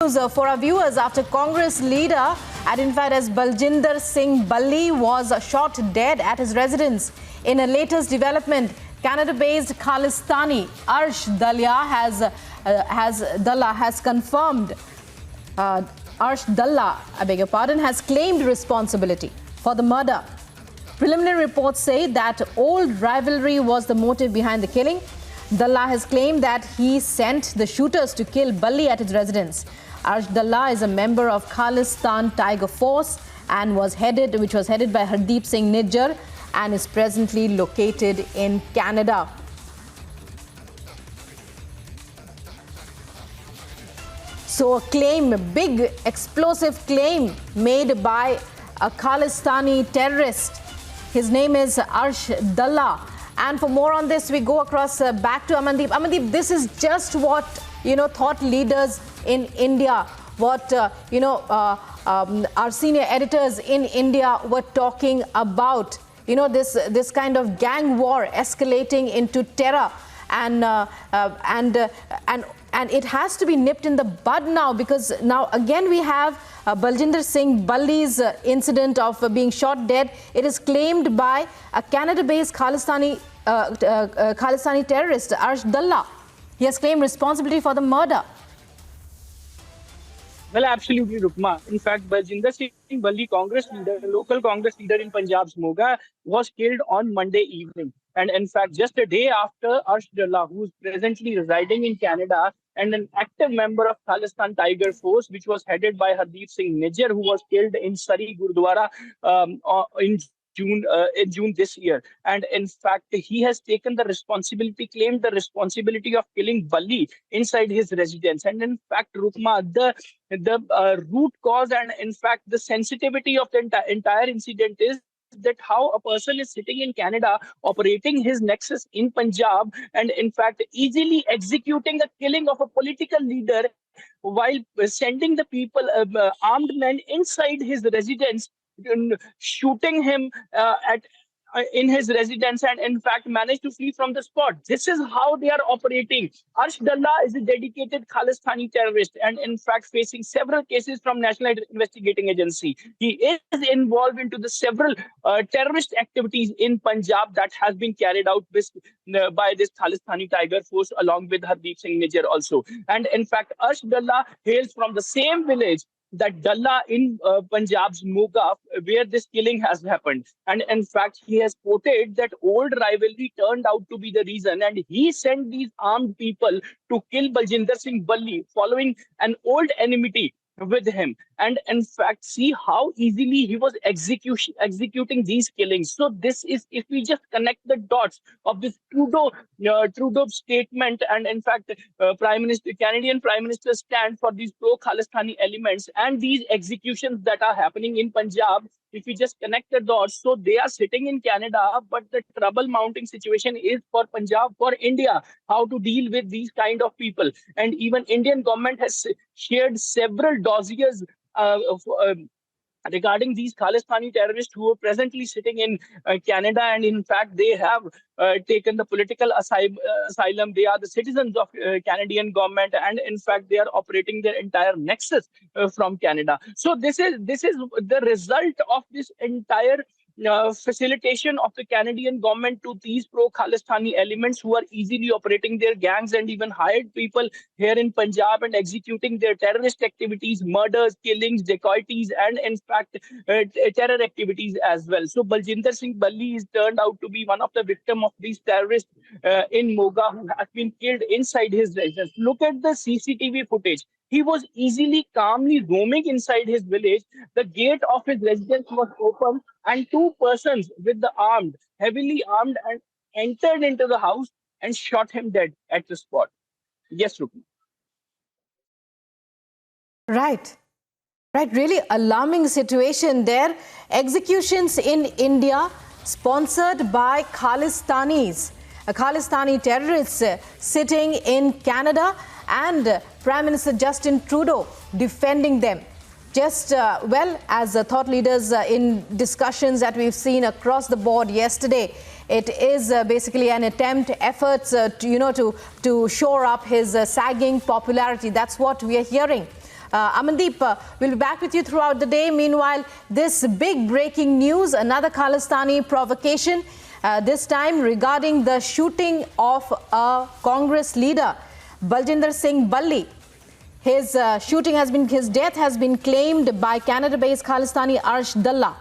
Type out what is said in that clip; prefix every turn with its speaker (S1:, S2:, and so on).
S1: For our viewers, after Congress leader identified as Baljinder Singh Balli was shot dead at his residence. In a latest development, Canada-based Khalistani Arsh Dalla has confirmed. Arsh Dalla, I beg your pardon, has claimed responsibility for the murder. Preliminary reports say that old rivalry was the motive behind the killing. Dalla has claimed that he sent the shooters to kill Balli at his residence. Arsh Dalla is a member of Khalistani Tiger Force and which was headed by Hardeep Singh Nijjar and is presently located in Canada. So a big explosive claim made by a Khalistani terrorist. His name is Arsh Dalla. And for more on this, we go across back to Amandeep. Amandeep, this is just what, thought leaders in India, what, our senior editors in India were talking about. This kind of gang war escalating into terror. And it has to be nipped in the bud now, because now again we have Baljinder Singh Balli's incident of being shot dead. It is claimed by a Canada-based Khalistani terrorist, Arsh Dalla. He has claimed responsibility for the murder.
S2: Well, absolutely, Rukma. In fact, Baljinder Singh Balli, Congress leader, local Congress leader in Punjab's Moga, was killed on Monday evening. And in fact, just a day after, Arsh Dalla, who is presently residing in Canada and an active member of Khalistani Tiger Force, which was headed by Hardeep Singh Nijjar, who was killed in Surrey Gurdwara in June this year. And in fact, he has taken the responsibility, claimed the responsibility of killing Balli inside his residence. And in fact, Rukma, the root cause and in fact the sensitivity of the entire incident is that how a person is sitting in Canada, operating his nexus in Punjab, and in fact easily executing the killing of a political leader while sending the people, armed men inside his residence, shooting him in his residence, and in fact managed to flee from the spot. This is how they are operating. Arsh Dalla is a dedicated Khalistani terrorist and in fact facing several cases from National Investigating Agency. He is involved into the several terrorist activities in Punjab that has been carried out by this Khalistani Tiger Force along with Hardeep Singh Nijjar also. And in fact, Arsh Dalla hails from the same village that Dalla in Punjab's Moga, where this killing has happened. And in fact, he has quoted that old rivalry turned out to be the reason, and he sent these armed people to kill Baljinder Singh Balli following an old enmity with him. And in fact, see how easily he was executing these killings. So this is, if we just connect the dots of this Trudeau statement, and in fact Canadian Prime Minister stand for these pro-Khalistani elements and these executions that are happening in Punjab, if we just connect the dots, so they are sitting in Canada, but the trouble mounting situation is for Punjab, for India, how to deal with these kind of people. And even Indian government has shared several dossiers regarding these Khalistani terrorists who are presently sitting in Canada, and in fact they have taken the political asylum. They are the citizens of Canadian government, and in fact they are operating their entire nexus from Canada. So this is the result of this entire facilitation of the Canadian government to these pro-Khalistani elements who are easily operating their gangs and even hired people here in Punjab and executing their terrorist activities, murders, killings, dacoities, and in fact terror activities as well. So Baljinder Singh Balli is turned out to be one of the victims of these terrorists in Moga who has been killed inside his residence. Look at the CCTV footage. He was easily, calmly roaming inside his village. The gate of his residence was open, and two persons with the heavily armed, and entered into the house and shot him dead at the spot. Yes, Rukmi.
S1: Right. Really alarming situation there. Executions in India sponsored by Khalistanis. Khalistani terrorists sitting in Canada, and Prime Minister Justin Trudeau defending them. Just well, as thought leaders in discussions that we've seen across the board yesterday, it is basically an efforts to shore up his sagging popularity. That's what we are hearing. Amandeep, we'll be back with you throughout the day. Meanwhile, this big breaking news, another Khalistani provocation, this time regarding the shooting of a Congress leader, Baljinder Singh Balli. His death has been claimed by Canada-based Khalistani Arsh Dalla.